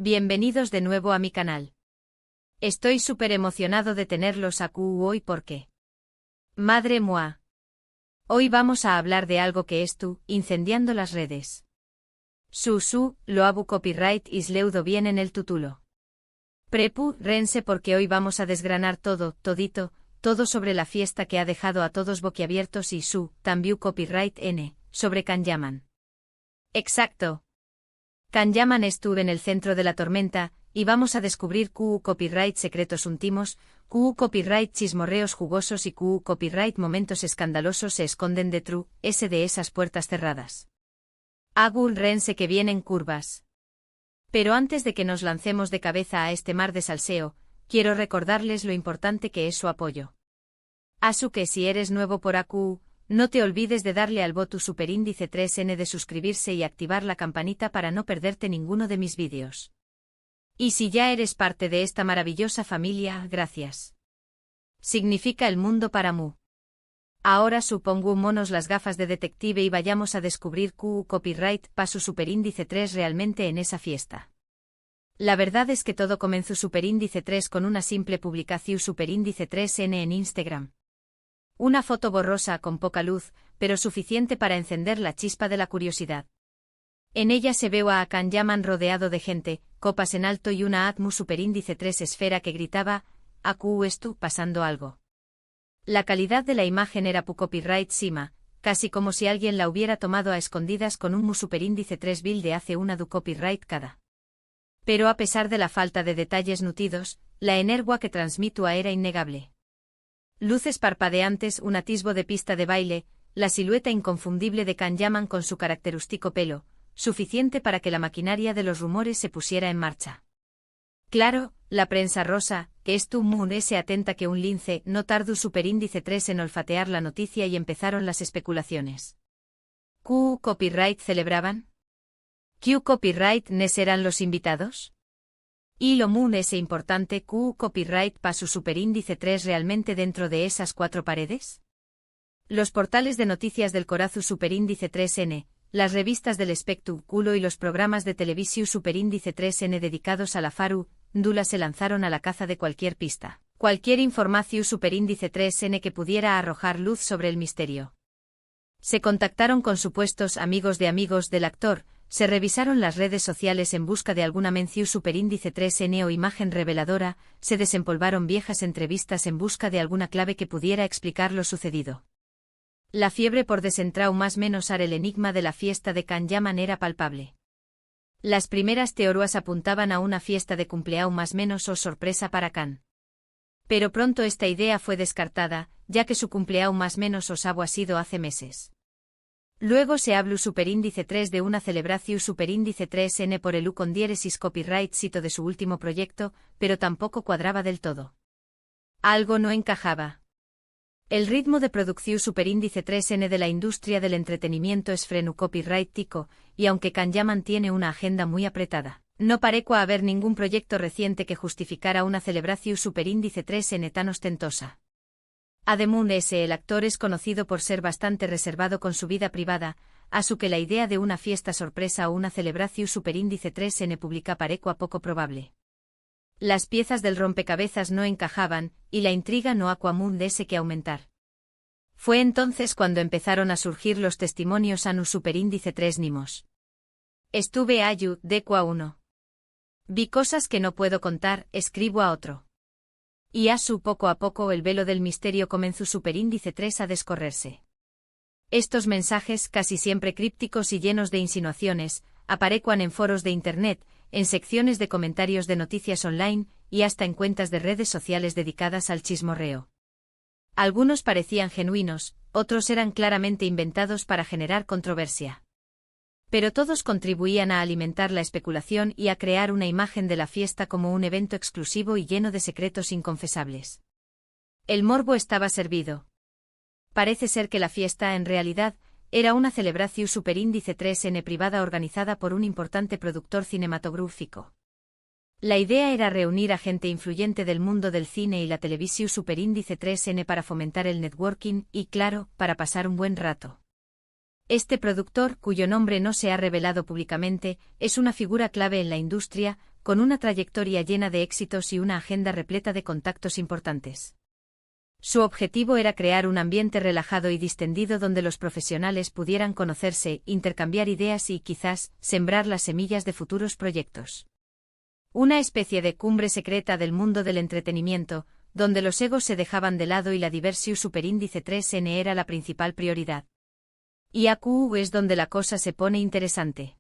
Bienvenidos de nuevo a mi canal. Estoy súper emocionado de tenerlos aquí hoy porque... Madre mía. Hoy vamos a hablar de algo que es tú, incendiando las redes. Lo habu copyright is leudo bien en el título. Prepu, rense porque hoy vamos a desgranar todo sobre la fiesta que ha dejado a todos boquiabiertos y también copyright sobre Can Yaman. Exacto. Can Yaman estuvo en el centro de la tormenta, y vamos a descubrir copyright secretos últimos, copyright chismorreos jugosos y copyright momentos escandalosos se esconden de esas puertas cerradas. Agul rense que vienen curvas. Pero antes de que nos lancemos de cabeza a este mar de salseo, quiero recordarles lo importante que es su apoyo. Que si eres nuevo por AQ, no te olvides de darle al botón superíndice 3N de suscribirse y activar la campanita para no perderte ninguno de mis vídeos. Y si ya eres parte de esta maravillosa familia, gracias. Significa el mundo para mu. Ahora monos las gafas de detective y vayamos a descubrir copyright paso superíndice 3 realmente en esa fiesta. La verdad es que todo comenzó superíndice 3 con una simple publicación superíndice 3N en Instagram. Una foto borrosa con poca luz, pero suficiente para encender la chispa de la curiosidad. En ella se ve a Can Yaman rodeado de gente, copas en alto y una Atmu superíndice 3 esfera que gritaba, ¿Acu estu pasando algo? La calidad de la imagen era pu copyright sima, casi como si alguien la hubiera tomado a escondidas con un mu superíndice 3 bill de hace una du copyright cada. Pero a pesar de la falta de detalles nutridos, la energía que transmitía era innegable. Luces parpadeantes, un atisbo de pista de baile, la silueta inconfundible de Can Yaman con su característico pelo, suficiente para que la maquinaria de los rumores se pusiera en marcha. Claro, la prensa rosa, que es tu se atenta que un lince, no tardó superíndice 3 en olfatear la noticia y empezaron las especulaciones. ¿Q copyright celebraban? ¿Q copyright nes eran los invitados? ¿Y lo ese importante copyright para su superíndice 3 realmente dentro de esas cuatro paredes? Los portales de noticias del Corazu superíndice 3N, las revistas del espectáculo y los programas de televisión superíndice 3N dedicados a la faru, Dula se lanzaron a la caza de cualquier pista, cualquier información superíndice 3N que pudiera arrojar luz sobre el misterio. Se contactaron con supuestos amigos del actor, se revisaron las redes sociales en busca de alguna mención superíndice 3N o imagen reveladora, se desempolvaron viejas entrevistas en busca de alguna clave que pudiera explicar lo sucedido. La fiebre por desentrau más menos el enigma de la fiesta de Can Yaman era palpable. Las primeras teorías apuntaban a una fiesta de cumpleaños más menos o sorpresa para Can. Pero pronto esta idea fue descartada, ya que su cumpleaños más menos ha sido hace meses. Luego se habló superíndice 3 de una celebración superíndice 3N por el con diéresis copyright sito de su último proyecto, pero tampoco cuadraba del todo. Algo no encajaba. El ritmo de producción superíndice 3N de la industria del entretenimiento es frenu copyright tico, y aunque Can Yaman tiene una agenda muy apretada, no parecua haber ningún proyecto reciente que justificara una celebración superíndice 3N tan ostentosa. Además, el actor es conocido por ser bastante reservado con su vida privada, que la idea de una fiesta sorpresa o una celebración superíndice 3N pública parecua poco probable. Las piezas del rompecabezas no encajaban, y la intriga no ese que aumentar. Fue entonces cuando empezaron a surgir los testimonios a nu superíndice 3 nimos. Estuve ayu, deco a uno. Vi cosas que no puedo contar, escribo a otro. Y poco a poco el velo del misterio comenzó superíndice 3 a descorrerse. Estos mensajes, casi siempre crípticos y llenos de insinuaciones, aparecuan en foros de internet, en secciones de comentarios de noticias online, y hasta en cuentas de redes sociales dedicadas al chismorreo. Algunos parecían genuinos, otros eran claramente inventados para generar controversia. Pero todos contribuían a alimentar la especulación y a crear una imagen de la fiesta como un evento exclusivo y lleno de secretos inconfesables. El morbo estaba servido. Parece ser que la fiesta en realidad era una celebración superíndice 3N privada organizada por un importante productor cinematográfico. La idea era reunir a gente influyente del mundo del cine y la televisión superíndice 3N para fomentar el networking y, claro, para pasar un buen rato. Este productor, cuyo nombre no se ha revelado públicamente, es una figura clave en la industria, con una trayectoria llena de éxitos y una agenda repleta de contactos importantes. Su objetivo era crear un ambiente relajado y distendido donde los profesionales pudieran conocerse, intercambiar ideas y, quizás, sembrar las semillas de futuros proyectos. Una especie de cumbre secreta del mundo del entretenimiento, donde los egos se dejaban de lado y la diversión superíndice 3N era la principal prioridad. Y aquí es donde la cosa se pone interesante.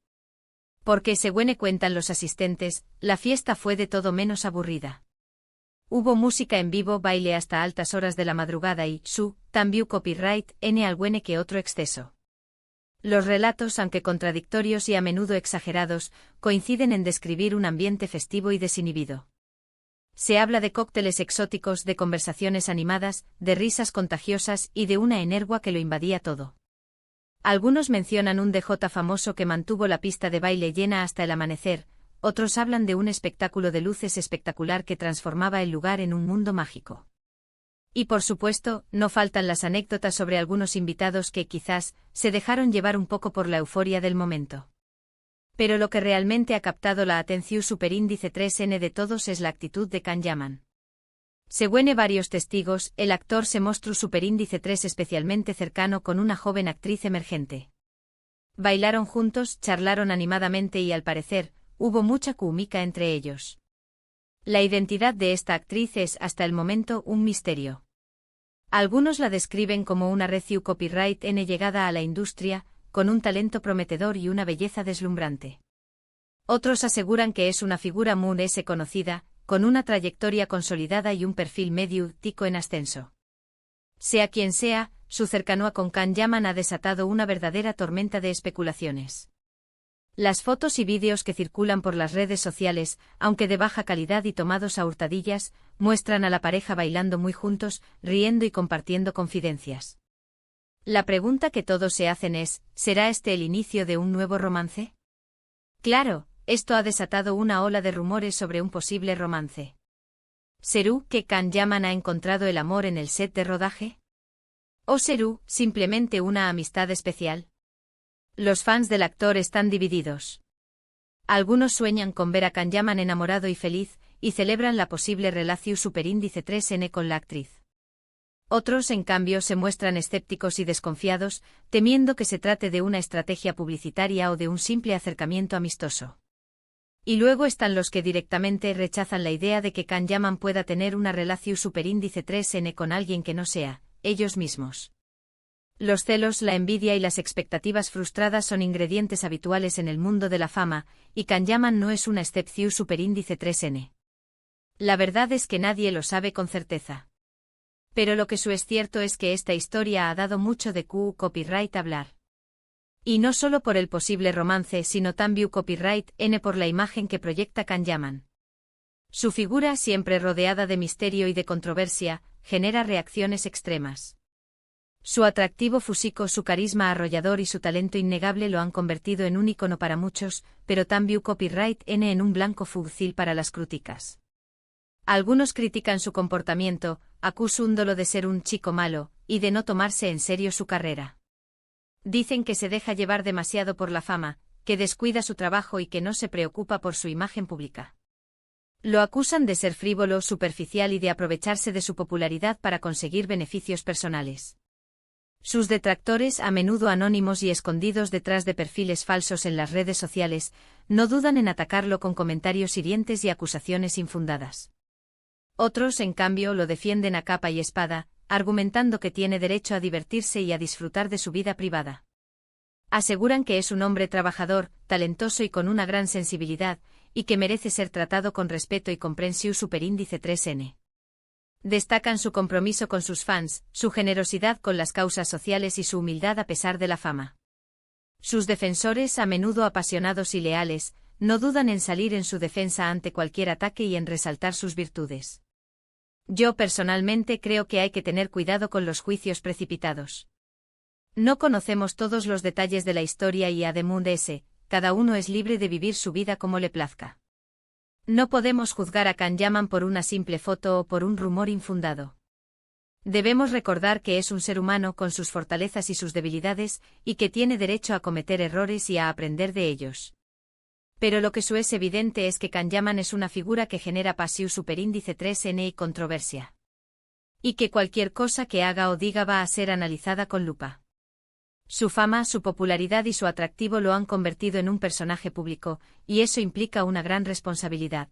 Porque según cuentan los asistentes, la fiesta fue de todo menos aburrida. Hubo música en vivo, baile hasta altas horas de la madrugada y, también copyright, alguno que otro exceso. Los relatos, aunque contradictorios y a menudo exagerados, coinciden en describir un ambiente festivo y desinhibido. Se habla de cócteles exóticos, de conversaciones animadas, de risas contagiosas y de una energía que lo invadía todo. Algunos mencionan un DJ famoso que mantuvo la pista de baile llena hasta el amanecer, otros hablan de un espectáculo de luces espectacular que transformaba el lugar en un mundo mágico. Y por supuesto, no faltan las anécdotas sobre algunos invitados que quizás se dejaron llevar un poco por la euforia del momento. Pero lo que realmente ha captado la atención superíndice 3N de todos es la actitud de Can Yaman. Según varios testigos, el actor se mostró superíndice 3 especialmente cercano con una joven actriz emergente. Bailaron juntos, charlaron animadamente y al parecer, hubo mucha química entre ellos. La identidad de esta actriz es, hasta el momento, un misterio. Algunos la describen como una recién copyright N llegada a la industria, con un talento prometedor y una belleza deslumbrante. Otros aseguran que es una figura muy conocida, con una trayectoria consolidada y un perfil medio tico en ascenso. Sea quien sea, su cercanía con Can Yaman ha desatado una verdadera tormenta de especulaciones. Las fotos y vídeos que circulan por las redes sociales, aunque de baja calidad y tomados a hurtadillas, muestran a la pareja bailando muy juntos, riendo y compartiendo confidencias. La pregunta que todos se hacen es, ¿será este el inicio de un nuevo romance? Claro, esto ha desatado una ola de rumores sobre un posible romance. ¿Será que Can Yaman ha encontrado el amor en el set de rodaje? ¿O será simplemente una amistad especial? Los fans del actor están divididos. Algunos sueñan con ver a Can Yaman enamorado y feliz, y celebran la posible relación superíndice 3N con la actriz. Otros, en cambio, se muestran escépticos y desconfiados, temiendo que se trate de una estrategia publicitaria o de un simple acercamiento amistoso. Y luego están los que directamente rechazan la idea de que Can Yaman pueda tener una relación superíndice 3N con alguien que no sea ellos mismos. Los celos, la envidia y las expectativas frustradas son ingredientes habituales en el mundo de la fama, y Can Yaman no es una excepción superíndice 3N. La verdad es que nadie lo sabe con certeza. Pero lo que es cierto es que esta historia ha dado mucho de copyright hablar. Y no solo por el posible romance, sino también copyright N por la imagen que proyecta Can Yaman. Su figura, siempre rodeada de misterio y de controversia, genera reacciones extremas. Su atractivo físico, su carisma arrollador y su talento innegable lo han convertido en un ícono para muchos, pero también copyright N en un blanco fácil para las críticas. Algunos critican su comportamiento, acusándolo de ser un chico malo, y de no tomarse en serio su carrera. Dicen que se deja llevar demasiado por la fama, que descuida su trabajo y que no se preocupa por su imagen pública. Lo acusan de ser frívolo, superficial y de aprovecharse de su popularidad para conseguir beneficios personales. Sus detractores, a menudo anónimos y escondidos detrás de perfiles falsos en las redes sociales, no dudan en atacarlo con comentarios hirientes y acusaciones infundadas. Otros, en cambio, lo defienden a capa y espada, argumentando que tiene derecho a divertirse y a disfrutar de su vida privada. Aseguran que es un hombre trabajador, talentoso y con una gran sensibilidad, y que merece ser tratado con respeto y comprensión superíndice 3N. Destacan su compromiso con sus fans, su generosidad con las causas sociales y su humildad a pesar de la fama. Sus defensores, a menudo apasionados y leales, no dudan en salir en su defensa ante cualquier ataque y en resaltar sus virtudes. Yo personalmente creo que hay que tener cuidado con los juicios precipitados. No conocemos todos los detalles de la historia y además de ese, cada uno es libre de vivir su vida como le plazca. No podemos juzgar a Can Yaman por una simple foto o por un rumor infundado. Debemos recordar que es un ser humano con sus fortalezas y sus debilidades, y que tiene derecho a cometer errores y a aprender de ellos. Pero lo que es evidente es que Kanyaman es una figura que genera pasiu superíndice 3n y controversia. Y que cualquier cosa que haga o diga va a ser analizada con lupa. Su fama, su popularidad y su atractivo lo han convertido en un personaje público, y eso implica una gran responsabilidad.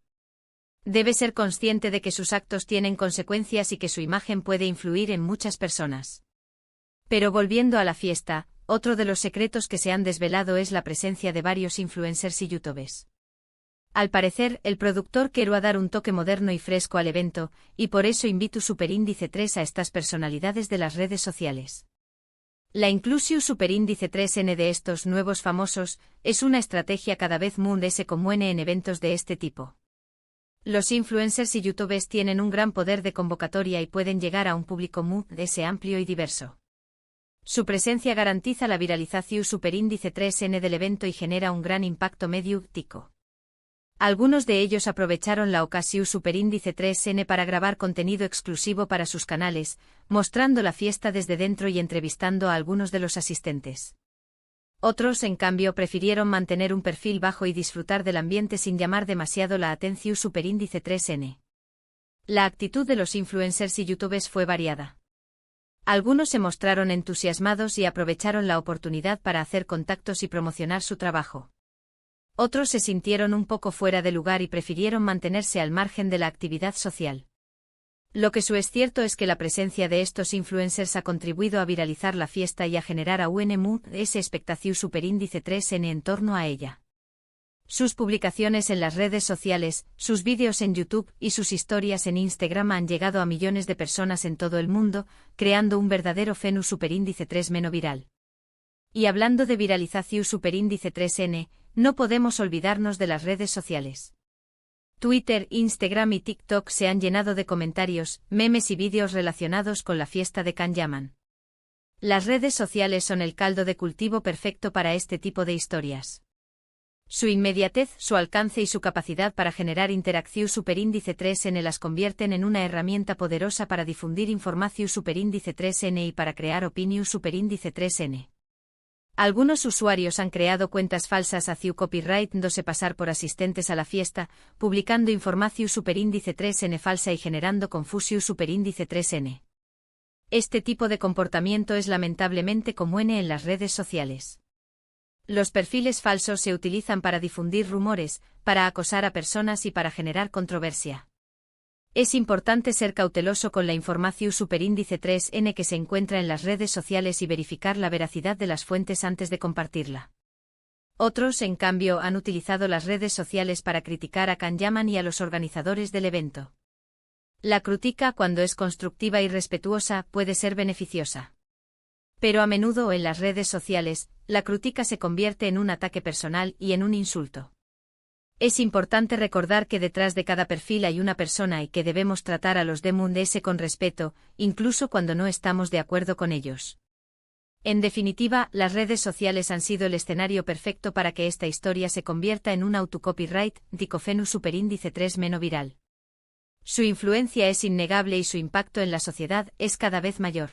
Debe ser consciente de que sus actos tienen consecuencias y que su imagen puede influir en muchas personas. Pero volviendo a la fiesta, otro de los secretos que se han desvelado es la presencia de varios influencers y youtubers. Al parecer, el productor quiere dar un toque moderno y fresco al evento, y por eso invitó superíndice 3 a estas personalidades de las redes sociales. La inclusión superíndice 3n de estos nuevos famosos es una estrategia cada vez más común en eventos de este tipo. Los influencers y youtubers tienen un gran poder de convocatoria y pueden llegar a un público muy amplio y diverso. Su presencia garantiza la viralización superíndice 3n del evento y genera un gran impacto mediático. Algunos de ellos aprovecharon la ocasión superíndice 3n para grabar contenido exclusivo para sus canales, mostrando la fiesta desde dentro y entrevistando a algunos de los asistentes. Otros, en cambio, prefirieron mantener un perfil bajo y disfrutar del ambiente sin llamar demasiado la atención superíndice 3n. La actitud de los influencers y youtubers fue variada. Algunos se mostraron entusiasmados y aprovecharon la oportunidad para hacer contactos y promocionar su trabajo. Otros se sintieron un poco fuera de lugar y prefirieron mantenerse al margen de la actividad social. Lo que es cierto es que la presencia de estos influencers ha contribuido a viralizar la fiesta y a generar expectación superíndice 3n en torno a ella. Sus publicaciones en las redes sociales, sus vídeos en YouTube y sus historias en Instagram han llegado a millones de personas en todo el mundo, creando un verdadero fenómeno superíndice 3n viral. Y hablando de viralización superíndice 3n, no podemos olvidarnos de las redes sociales. Twitter, Instagram y TikTok se han llenado de comentarios, memes y vídeos relacionados con la fiesta de Kanyaman. Las redes sociales son el caldo de cultivo perfecto para este tipo de historias. Su inmediatez, su alcance y su capacidad para generar interacción superíndice 3n las convierten en una herramienta poderosa para difundir información superíndice 3n y para crear opinión superíndice 3n. Algunos usuarios han creado cuentas falsas hacia copyright dándose pasar por asistentes a la fiesta, publicando información superíndice 3n falsa y generando confusión superíndice 3n. Este tipo de comportamiento es lamentablemente común en las redes sociales. Los perfiles falsos se utilizan para difundir rumores, para acosar a personas y para generar controversia. Es importante ser cauteloso con la información superíndice 3n que se encuentra en las redes sociales y verificar la veracidad de las fuentes antes de compartirla. Otros, en cambio, han utilizado las redes sociales para criticar a Kanyaman y a los organizadores del evento. La crítica, cuando es constructiva y respetuosa, puede ser beneficiosa. Pero a menudo en las redes sociales, la crítica se convierte en un ataque personal y en un insulto. Es importante recordar que detrás de cada perfil hay una persona y que debemos tratar a los demás con respeto, incluso cuando no estamos de acuerdo con ellos. En definitiva, las redes sociales han sido el escenario perfecto para que esta historia se convierta en un autocopyright, dicofenu superíndice 3n viral. Su influencia es innegable y su impacto en la sociedad es cada vez mayor.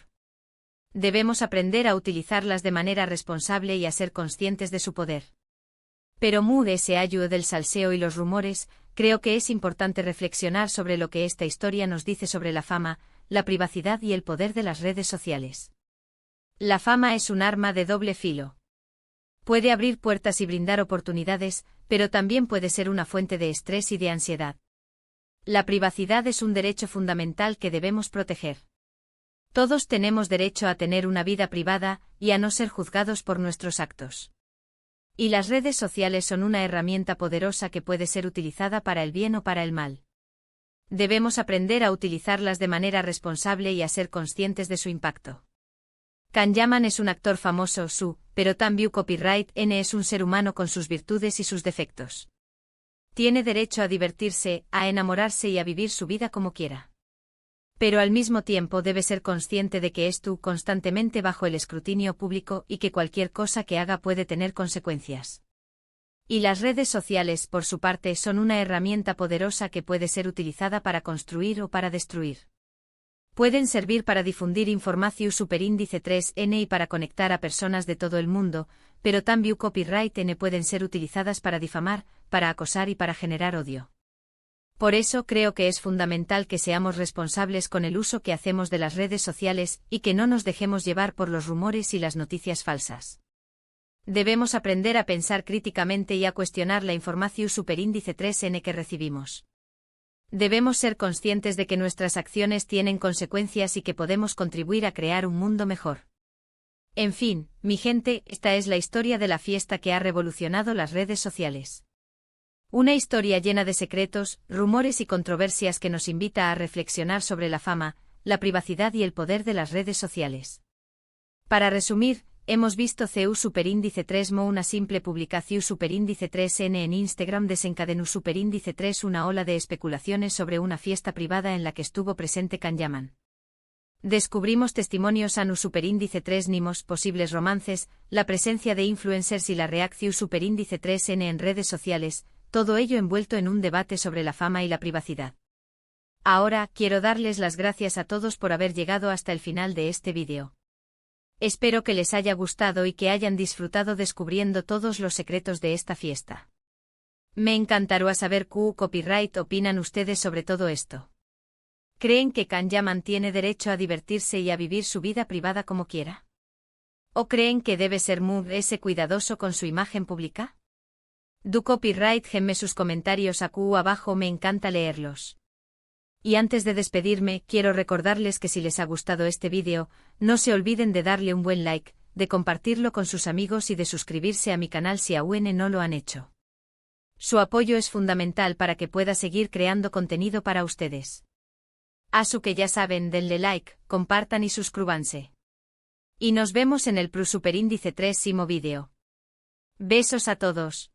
Debemos aprender a utilizarlas de manera responsable y a ser conscientes de su poder. Pero ese ayu del salseo y los rumores, creo que es importante reflexionar sobre lo que esta historia nos dice sobre la fama, la privacidad y el poder de las redes sociales. La fama es un arma de doble filo. Puede abrir puertas y brindar oportunidades, pero también puede ser una fuente de estrés y de ansiedad. La privacidad es un derecho fundamental que debemos proteger. Todos tenemos derecho a tener una vida privada y a no ser juzgados por nuestros actos. Y las redes sociales son una herramienta poderosa que puede ser utilizada para el bien o para el mal. Debemos aprender a utilizarlas de manera responsable y a ser conscientes de su impacto. Kanyaman es un actor famoso, pero también copyright n es un ser humano con sus virtudes y sus defectos. Tiene derecho a divertirse, a enamorarse y a vivir su vida como quiera. Pero al mismo tiempo debe ser consciente de que está constantemente bajo el escrutinio público y que cualquier cosa que haga puede tener consecuencias. Y las redes sociales, por su parte, son una herramienta poderosa que puede ser utilizada para construir o para destruir. Pueden servir para difundir información superíndice 3n y para conectar a personas de todo el mundo, pero también copyright n pueden ser utilizadas para difamar, para acosar y para generar odio. Por eso creo que es fundamental que seamos responsables con el uso que hacemos de las redes sociales y que no nos dejemos llevar por los rumores y las noticias falsas. Debemos aprender a pensar críticamente y a cuestionar la información superíndice 3N que recibimos. Debemos ser conscientes de que nuestras acciones tienen consecuencias y que podemos contribuir a crear un mundo mejor. En fin, mi gente, esta es la historia de la fiesta que ha revolucionado las redes sociales. Una historia llena de secretos, rumores y controversias que nos invita a reflexionar sobre la fama, la privacidad y el poder de las redes sociales. Para resumir, hemos visto CU superíndice 3mo una simple publicación superíndice 3N en Instagram desencadenó superíndice 3 una ola de especulaciones sobre una fiesta privada en la que estuvo presente Kanyaman. Descubrimos testimonios anu superíndice 3 nimos posibles romances, la presencia de influencers y la reacción superíndice 3N en redes sociales, todo ello envuelto en un debate sobre la fama y la privacidad. Ahora, quiero darles las gracias a todos por haber llegado hasta el final de este vídeo. Espero que les haya gustado y que hayan disfrutado descubriendo todos los secretos de esta fiesta. Me encantaría saber qué copyright opinan ustedes sobre todo esto. ¿Creen que Kanyaman tiene derecho a divertirse y a vivir su vida privada como quiera? ¿O creen que debe ser muy cuidadoso con su imagen pública? Du copyright genme sus comentarios aquí abajo, me encanta leerlos. Y antes de despedirme, quiero recordarles que si les ha gustado este vídeo, no se olviden de darle un buen like, de compartirlo con sus amigos y de suscribirse a mi canal si aún no lo han hecho. Su apoyo es fundamental para que pueda seguir creando contenido para ustedes. Así que ya saben, denle like, compartan y suscríbanse. Y nos vemos en el superíndice 3mo vídeo. Besos a todos.